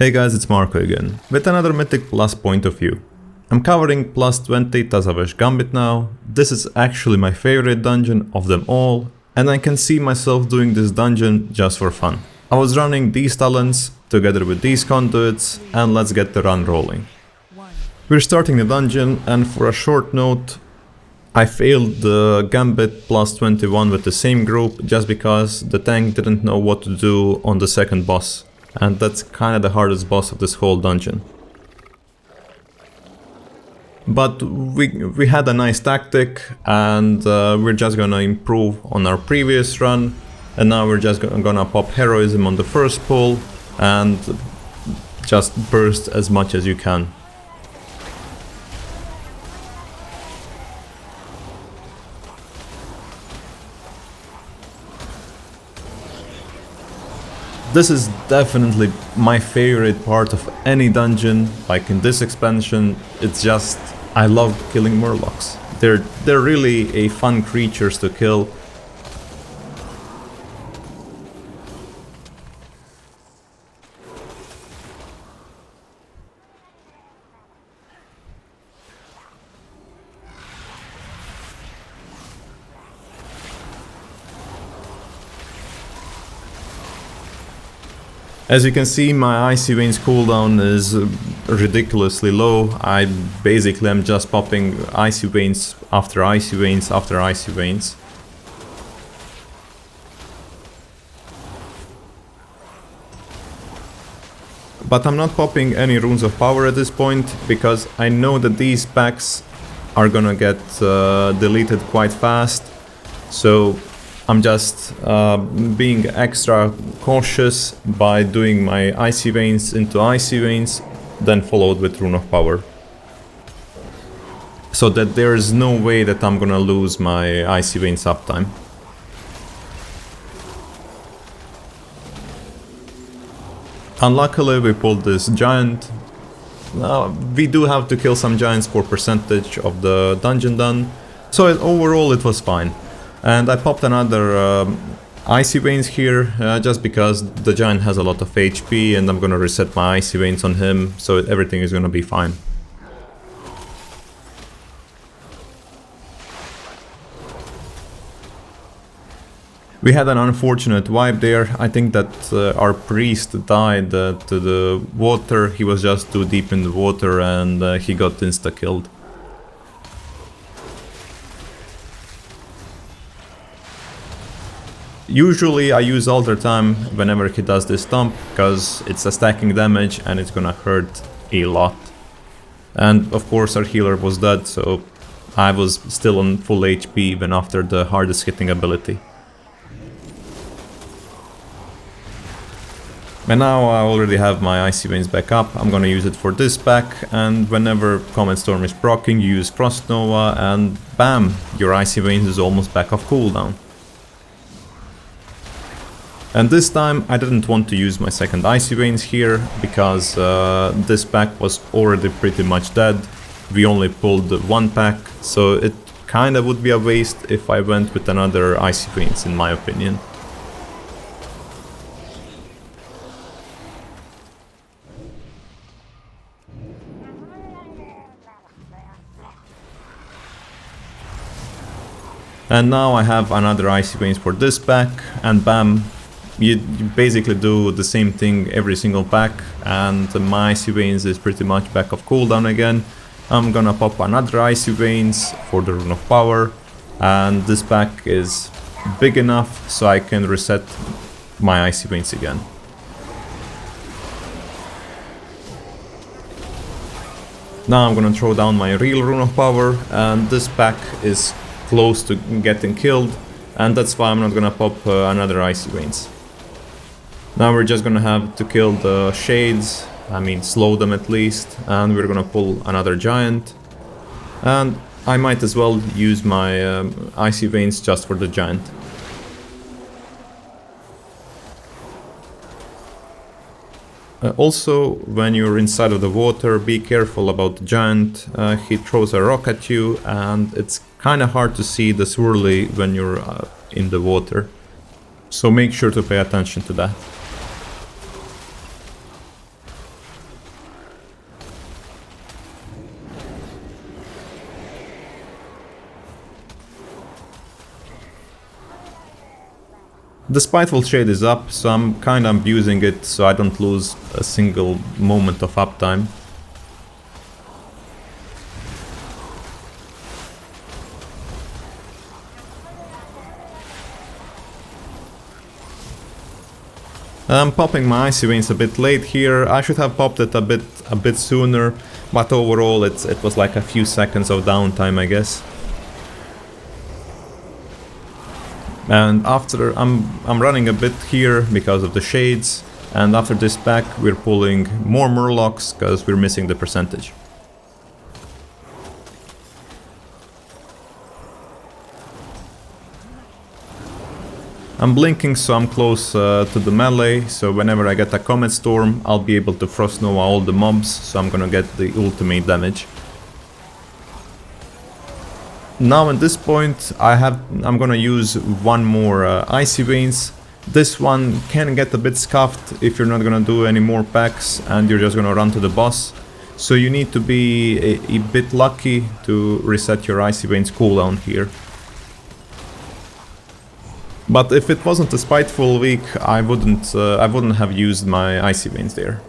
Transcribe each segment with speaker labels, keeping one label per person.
Speaker 1: Hey guys, it's Marco again, with another Mythic Plus point of view. I'm covering plus 20 Tazavesh Gambit now. This is actually my favorite dungeon of them all, and I can see myself doing this dungeon just for fun. I was running these talents together with these conduits, and let's get the run rolling. We're starting the dungeon, and for a short note, I failed the Gambit plus 21 with the same group just because the tank didn't know what to do on the second boss. And that's kind of the hardest boss of this whole dungeon. But we had a nice tactic, and we're just gonna improve on our previous run. And now we're just gonna pop heroism on the first pull and just burst as much as you can. This is definitely my favorite part of any dungeon. Like in this expansion, it's just, I love killing murlocs. They're really a fun creatures to kill. As you can see, my Icy Veins cooldown is ridiculously low. I basically am just popping Icy Veins after Icy Veins after Icy Veins. But I'm not popping any runes of power at this point, because I know that these packs are gonna get deleted quite fast. So I'm just being extra cautious by doing my Icy Veins into Icy Veins, then followed with Rune of Power. So that there's no way that I'm gonna lose my Icy Veins uptime. Unluckily we pulled this giant. We do have to kill some giants for percentage of the dungeon done, so overall it was fine. And I popped another Icy Veins here, just because the giant has a lot of HP and I'm gonna reset my Icy Veins on him, so everything is gonna be fine. We had an unfortunate wipe there. I think that our priest died to the water. He was just too deep in the water and he got insta-killed. Usually I use Alter Time whenever he does this stomp, because it's a stacking damage and it's gonna hurt a lot. And of course our healer was dead, so I was still on full HP even after the hardest hitting ability. And now I already have my Icy Veins back up. I'm gonna use it for this pack, and whenever Comet Storm is proccing, you use Frost Nova and bam, your Icy Veins is almost back off cooldown. And this time I didn't want to use my second Icy Veins here, because this pack was already pretty much dead. We only pulled one pack, so it kinda would be a waste if I went with another Icy Veins, in my opinion. And now I have another Icy Veins for this pack, and bam, you basically do the same thing every single pack, and my Icy Veins is pretty much back off cooldown again. I'm gonna pop another Icy Veins for the Rune of Power, and this pack is big enough so I can reset my Icy Veins again. Now I'm gonna throw down my real Rune of Power, and this pack is close to getting killed, and that's why I'm not gonna pop another Icy Veins. Now we're just gonna have to kill the shades, I mean slow them at least, and we're gonna pull another giant. And I might as well use my Icy Veins just for the giant. Also, when you're inside of the water, be careful about the giant. He throws a rock at you, and it's kind of hard to see the swirly when you're in the water. So make sure to pay attention to that. The Spiteful Shade is up, so I'm kinda abusing it so I don't lose a single moment of uptime. I'm popping my Icy Veins a bit late here. I should have popped it a bit sooner, but overall it was like a few seconds of downtime, I guess. And after I'm running a bit here because of the shades, and after this pack we're pulling more Murlocs because we're missing the percentage. I'm blinking, so I'm close to the melee, so whenever I get a Comet Storm, I'll be able to Frost Nova all the mobs, so I'm gonna get the ultimate damage. Now at this point, I'm gonna use one more Icy Veins. This one can get a bit scuffed if you're not gonna do any more packs and you're just gonna run to the boss. So you need to be a bit lucky to reset your Icy Veins cooldown here. But if it wasn't a Spiteful week, I wouldn't have used my Icy Veins there.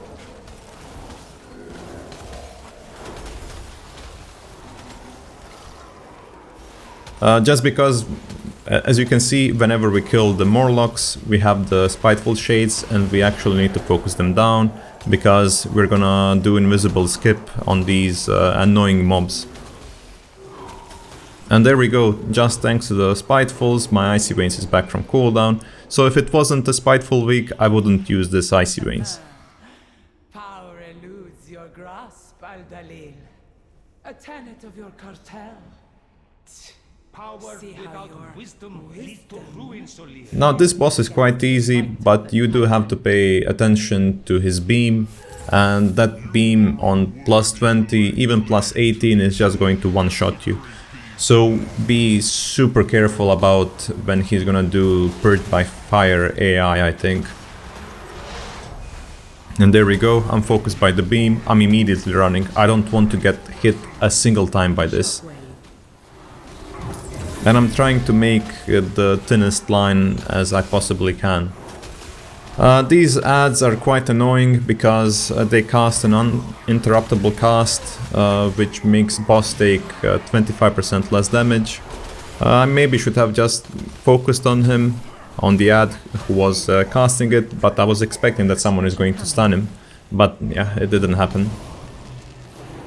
Speaker 1: Just because, as you can see, whenever we kill the Morlocks, we have the Spiteful Shades and we actually need to focus them down, because we're gonna do invisible skip on these annoying mobs. And there we go, just thanks to the Spitefuls, my Icy Veins is back from cooldown. So if it wasn't a Spiteful week, I wouldn't use this Icy Veins.
Speaker 2: Power eludes your grasp, Aldalil. A tenet of your cartel.
Speaker 3: Power without wisdom leads to ruin, Solir.
Speaker 1: Now this boss is quite easy, but you do have to pay attention to his beam. And that beam on plus 20, even plus 18 is just going to one-shot you. So be super careful about when he's gonna do Purge by Fire AI, I think. And there we go, I'm focused by the beam, I'm immediately running. I don't want to get hit a single time by this. And I'm trying to make the thinnest line as I possibly can. These ads are quite annoying because they cast an uninterruptible cast, which makes boss take 25% less damage. I maybe should have just focused on him, on the ad who was casting it, but I was expecting that someone is going to stun him. But yeah, it didn't happen.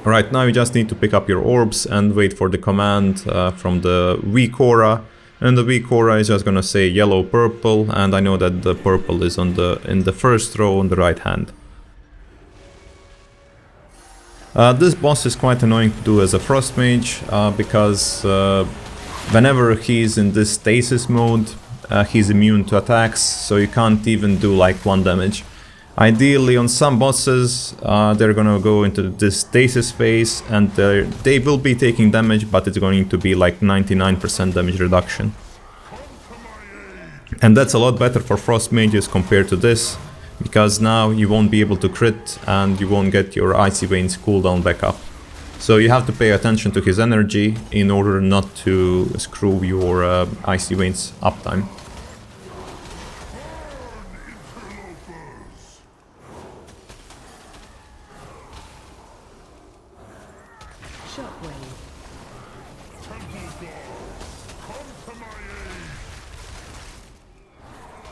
Speaker 1: Alright, now you just need to pick up your orbs and wait for the command from the weak aura. And the weak aura is just gonna say yellow purple, and I know that the purple is in the first row on the right hand. This boss is quite annoying to do as a frost mage, because whenever he's in this stasis mode, he's immune to attacks, so you can't even do like 1 damage. Ideally on some bosses they're gonna go into this stasis phase and they will be taking damage, but it's going to be like 99% damage reduction. And that's a lot better for frost mages compared to this, because now you won't be able to crit and you won't get your Icy Veins cooldown back up. So you have to pay attention to his energy in order not to screw your Icy Veins uptime.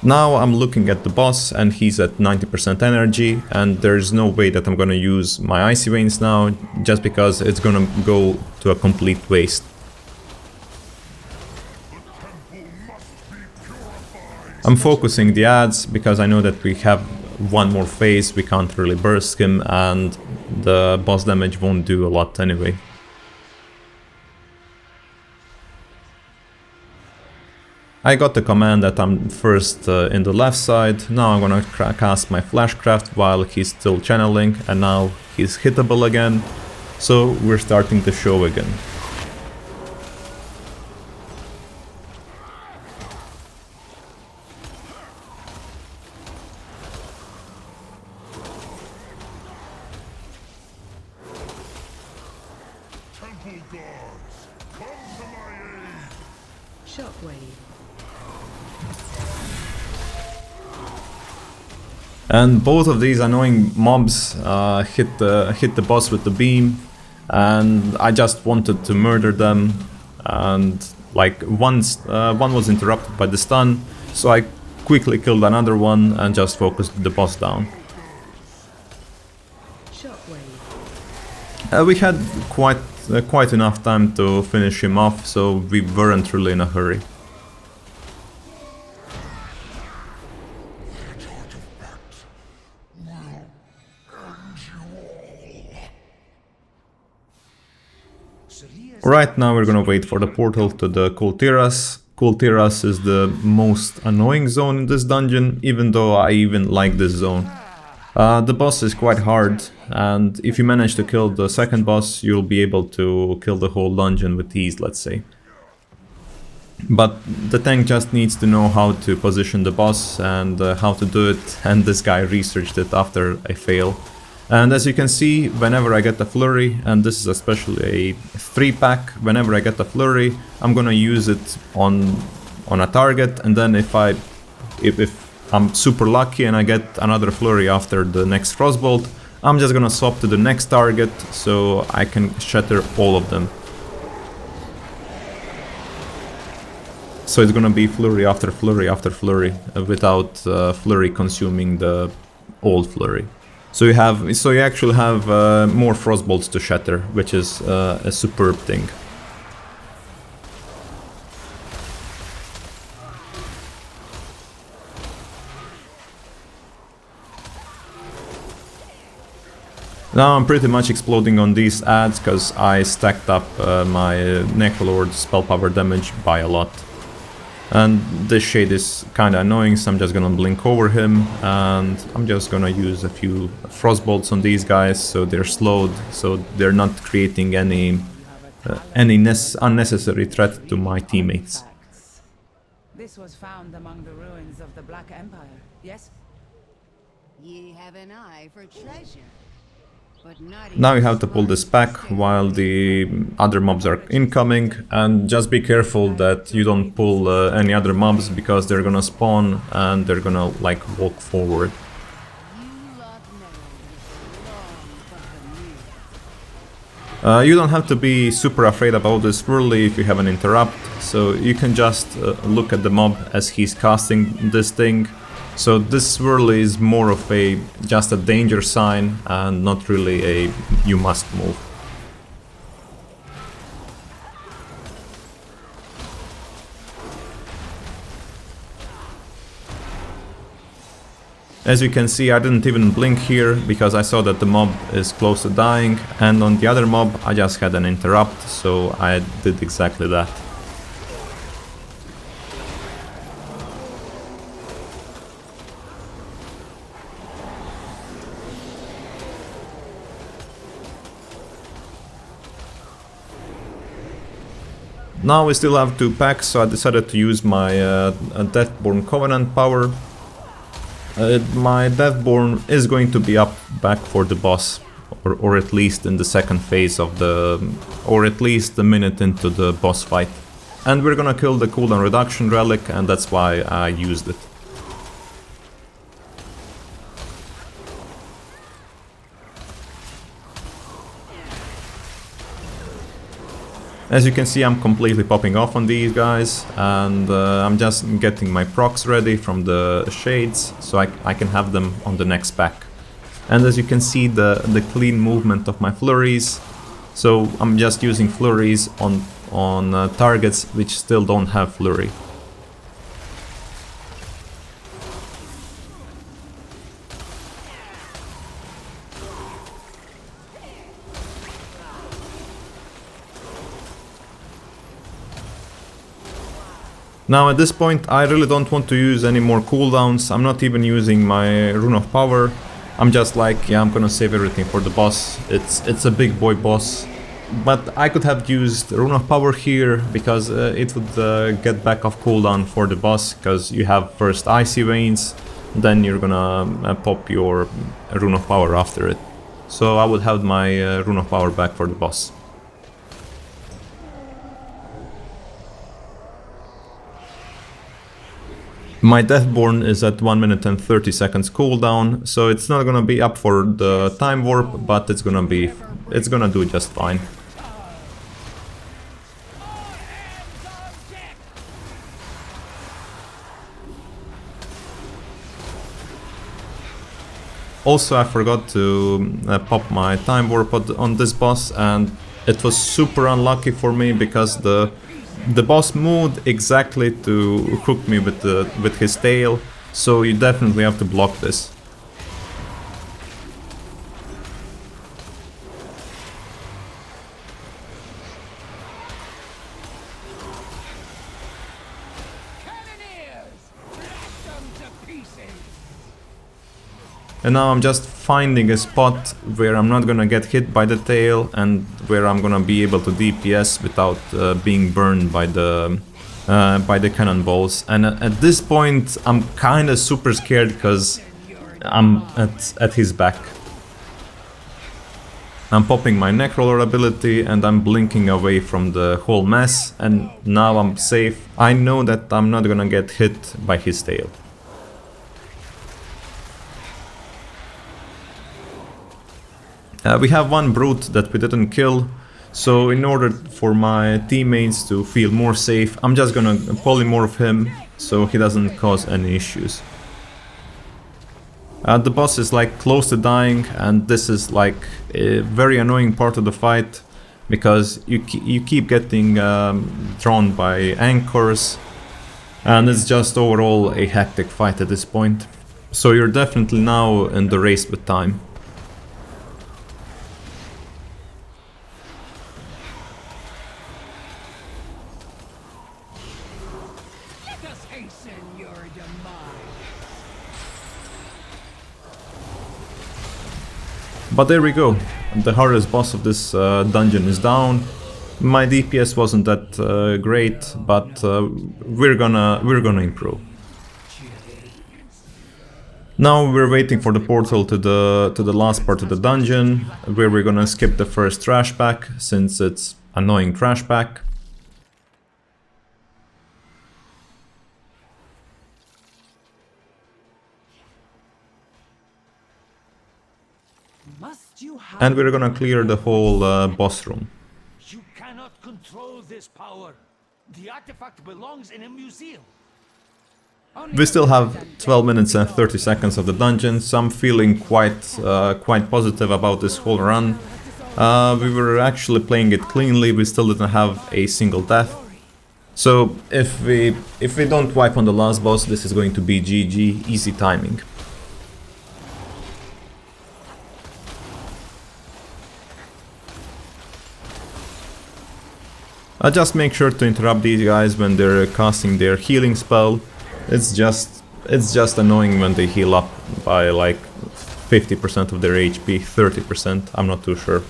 Speaker 1: Now I'm looking at the boss and he's at 90% energy, and there's no way that I'm gonna use my Icy Veins now, just because it's gonna go to a complete waste. I'm focusing the ads because I know that we have one more phase, we can't really burst him, and the boss damage won't do a lot anyway. I got the command that I'm first in the left side. Now I'm gonna cast my Flashcraft while he's still channeling, and now he's hittable again. So we're starting the show again. And both of these annoying mobs hit the boss with the beam, and I just wanted to murder them. And like one was interrupted by the stun, so I quickly killed another one and just focused the boss down. We had quite enough time to finish him off, so we weren't really in a hurry. Right now we're gonna wait for the portal to the Kultiras. Kultiras is the most annoying zone in this dungeon, even though I even like this zone. The boss is quite hard, and if you manage to kill the second boss, you'll be able to kill the whole dungeon with ease, let's say. But the tank just needs to know how to position the boss and how to do it, and this guy researched it after I fail. And as you can see, whenever I get a flurry, and this is especially a 3-pack, whenever I get a flurry, I'm gonna use it on a target, and then if I'm super lucky and I get another flurry after the next frostbolt, I'm just gonna swap to the next target so I can shatter all of them. So it's gonna be flurry after flurry after flurry without flurry consuming the old flurry. So you actually have more frostbolts to shatter, which is a superb thing. Now I'm pretty much exploding on these adds because I stacked up my necrolord spell power damage by a lot. And this shade is kinda annoying, so I'm just gonna blink over him, and I'm just gonna use a few frostbolts on these guys so they're slowed, so they're not creating any unnecessary threat to my teammates.
Speaker 2: This was found among the ruins of the Black Empire, yes?
Speaker 4: Ye have an eye for treasure.
Speaker 1: Now you have to pull this back while the other mobs are incoming, and just be careful that you don't pull any other mobs because they're gonna spawn and they're gonna like walk forward. You don't have to be super afraid about this swirly if you have an interrupt, so you can just look at the mob as he's casting this thing. So this swirly is more of just a danger sign and not really a you must move. As you can see, I didn't even blink here because I saw that the mob is close to dying, and on the other mob I just had an interrupt, so I did exactly that. Now we still have 2 packs, so I decided to use my Deathborn Covenant power. My Deathborn is going to be up back for the boss, or at least in the second phase of or at least a minute into the boss fight. And we're gonna kill the cooldown reduction relic, and that's why I used it. As you can see, I'm completely popping off on these guys, and I'm just getting my procs ready from the shades, so I can have them on the next pack. And as you can see, the clean movement of my flurries, so I'm just using flurries on targets which still don't have flurry. Now at this point I really don't want to use any more cooldowns. I'm not even using my Rune of Power. I'm just like, yeah, I'm gonna save everything for the boss. It's a big boy boss. But I could have used Rune of Power here because it would get back off cooldown for the boss, because you have first Icy Veins, then you're gonna pop your Rune of Power after it. So I would have my Rune of Power back for the boss. My Deathborn is at 1 minute and 30 seconds cooldown, so it's not gonna be up for the time warp, but it's gonna do just fine. Also, I forgot to pop my time warp on this boss, and it was super unlucky for me because the boss moved exactly to hook me with his tail, so you definitely have to block this. And now I'm just finding a spot where I'm not gonna get hit by the tail and where I'm gonna be able to DPS without being burned by the cannonballs. And at this point I'm kinda super scared because I'm at his back. I'm popping my necrolord ability and I'm blinking away from the whole mess, and now I'm safe. I know that I'm not gonna get hit by his tail. We have one brute that we didn't kill, so in order for my teammates to feel more safe, I'm just gonna polymorph him so he doesn't cause any issues. The boss is like close to dying, and this is like a very annoying part of the fight because you keep getting drawn by anchors, and it's just overall a hectic fight at this point. So you're definitely now in the race with time. But there we go, the hardest boss of this dungeon is down. My DPS wasn't that great, but we're gonna improve. Now we're waiting for the portal to the last part of the dungeon, where we're gonna skip the first trash pack, since it's annoying trash pack. And we're gonna clear the whole boss room.
Speaker 3: You cannot control this power. The artifact belongs in a museum.
Speaker 1: We still have 12 minutes and 30 seconds of the dungeon, so I'm feeling quite positive about this whole run. We were actually playing it cleanly, we still didn't have a single death. So if we don't wipe on the last boss, this is going to be GG, easy timing. I just make sure to interrupt these guys when they're casting their healing spell. It's just annoying when they heal up by like 50% of their HP, 30%, I'm not too sure.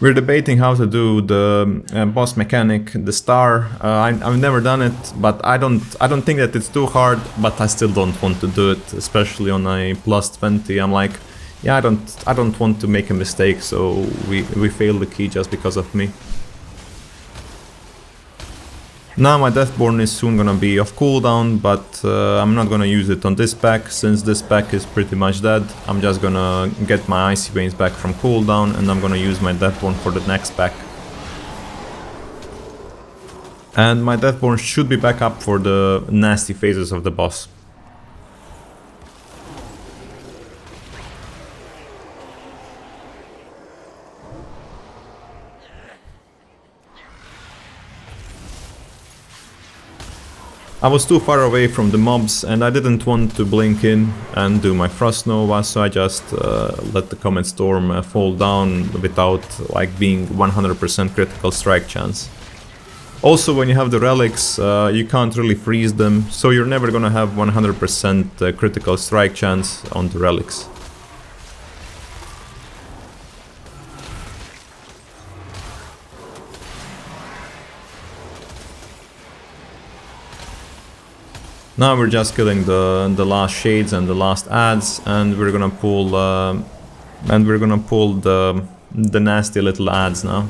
Speaker 1: We're debating how to do the boss mechanic, the star. I've never done it, but I don't think that it's too hard, but I still don't want to do it, especially on a +20. I'm like, yeah, I don't want to make a mistake, so we fail the key just because of me. Now my Deathborn is soon gonna be off cooldown, but I'm not gonna use it on this pack, since this pack is pretty much dead. I'm just gonna get my Icy Veins back from cooldown, and I'm gonna use my Deathborn for the next pack. And my Deathborn should be back up for the nasty phases of the boss. I was too far away from the mobs and I didn't want to blink in and do my Frost Nova, so I just let the Comet Storm fall down without like being 100% critical strike chance. Also, when you have the relics, you can't really freeze them, so you're never gonna have 100% critical strike chance on the relics. Now we're just killing the last shades and the last ads, and we're gonna pull the nasty little ads now.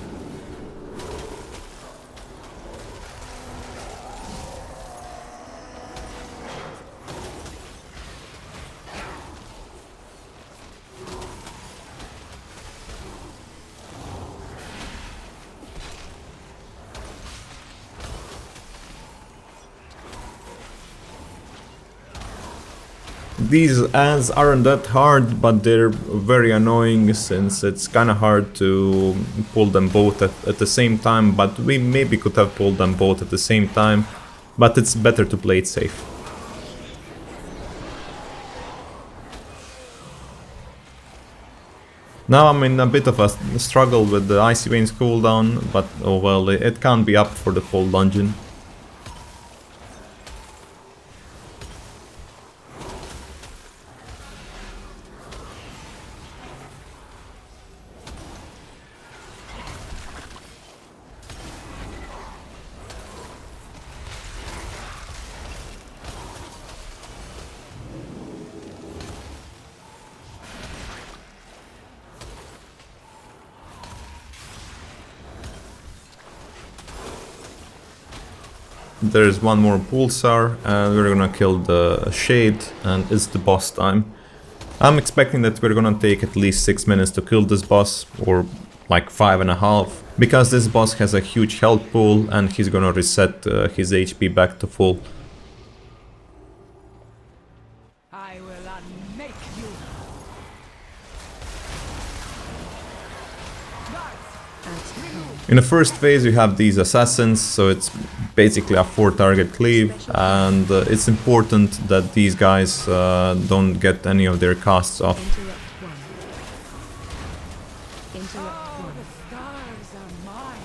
Speaker 1: These ads aren't that hard, but they're very annoying since it's kinda hard to pull them both at the same time, but we maybe could have pulled them both at the same time, but it's better to play it safe. Now I'm in a bit of a struggle with the Icy Veins cooldown, but oh well, it can't be up for the full dungeon. There's one more pulsar and we're gonna kill the shade and it's the boss time. I'm expecting that we're gonna take at least 6 minutes to kill this boss, or like 5.5, because this boss has a huge health pool and he's gonna reset his HP back to full.
Speaker 2: I will unmake you.
Speaker 1: In the first phase you have these assassins, so it's basically a 4-target cleave, and it's important that these guys don't get any of their casts off.
Speaker 2: The stars are mine.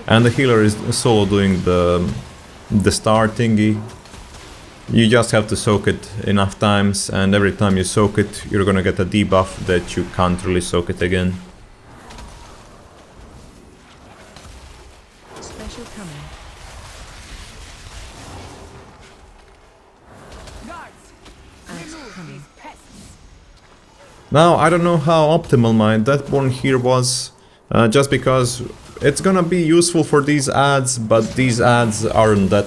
Speaker 1: And the healer is solo doing the star thingy. You just have to soak it enough times, and every time you soak it, you're gonna get a debuff that you can't really soak it again.
Speaker 5: Special coming.
Speaker 1: Now, I don't know how optimal my Deathborn here was, just because it's gonna be useful for these ads, but these ads aren't that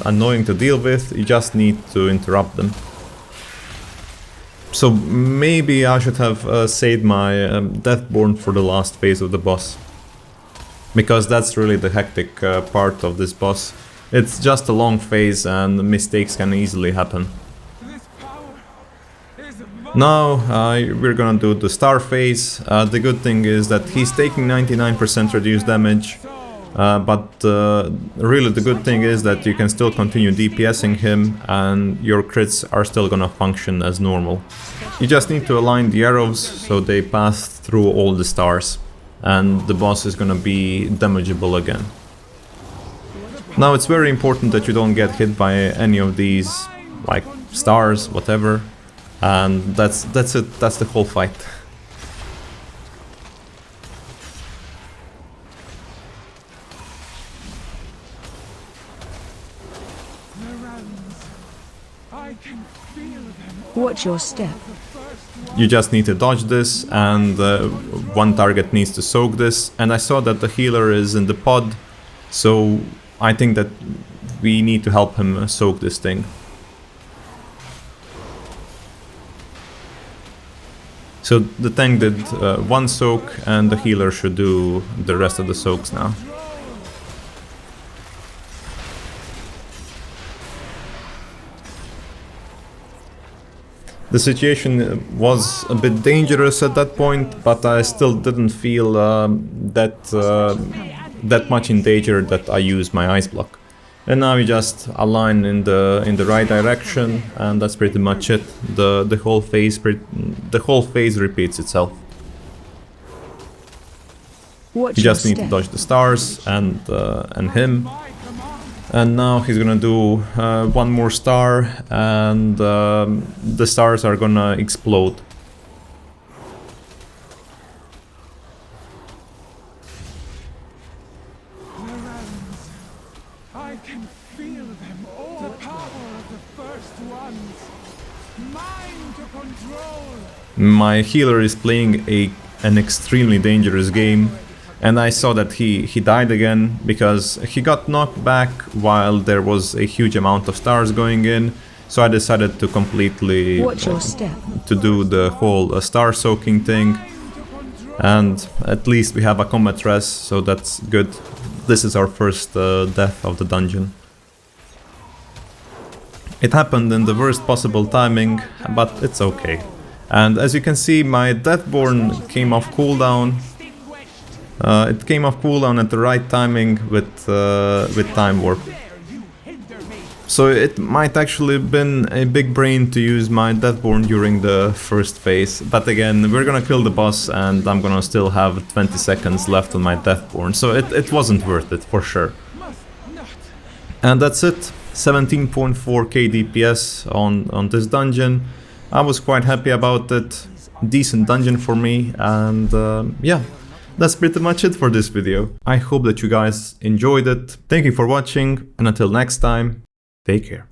Speaker 1: annoying to deal with, you just need to interrupt them. So maybe I should have saved my Deathborn for the last phase of the boss, because that's really the hectic part of this boss. It's just a long phase and mistakes can easily happen. Now we're gonna do the star phase. The good thing is that he's taking 99% reduced damage, but really the good thing is that you can still continue DPSing him and your crits are still gonna function as normal. You just need to align the arrows so they pass through all the stars, and the boss is gonna be damageable again. Now it's very important that you don't get hit by any of these, like stars, whatever. And that's it, that's the whole fight.
Speaker 5: Watch your step.
Speaker 1: You just need to dodge this, and one target needs to soak this. And I saw that the healer is in the pod, so I think that we need to help him soak this thing. So the tank did one soak, and the healer should do the rest of the soaks now. The situation was a bit dangerous at that point, but I still didn't feel that much in danger that I used my ice block. And now we just align in the right direction, and that's pretty much it. The whole phase repeats itself. You just need to dodge the stars and him. And now he's gonna do one more star, and the stars are gonna explode.
Speaker 2: can feel them all. The power of the first ones. Mine to control.
Speaker 1: My healer is playing an extremely dangerous game, and I saw that he died again because he got knocked back while there was a huge amount of stars going in. So I decided to completely
Speaker 5: Watch your step.
Speaker 1: to do the whole star soaking thing, and at least we have a combat res, so that's good. This is our first death of the dungeon. It happened in the worst possible timing, but it's okay. And as you can see, my Deathborn came off cooldown. It came off cooldown at the right timing with Time Warp. So it might actually have been a big brain to use my Deathborn during the first phase. But again, we're gonna kill the boss and I'm gonna still have 20 seconds left on my Deathborn. So it wasn't worth it, for sure. And that's it. 17.4k DPS on this dungeon. I was quite happy about it. Decent dungeon for me, and yeah, that's pretty much it for this video. I hope that you guys enjoyed it. Thank you for watching, and until next time, take care.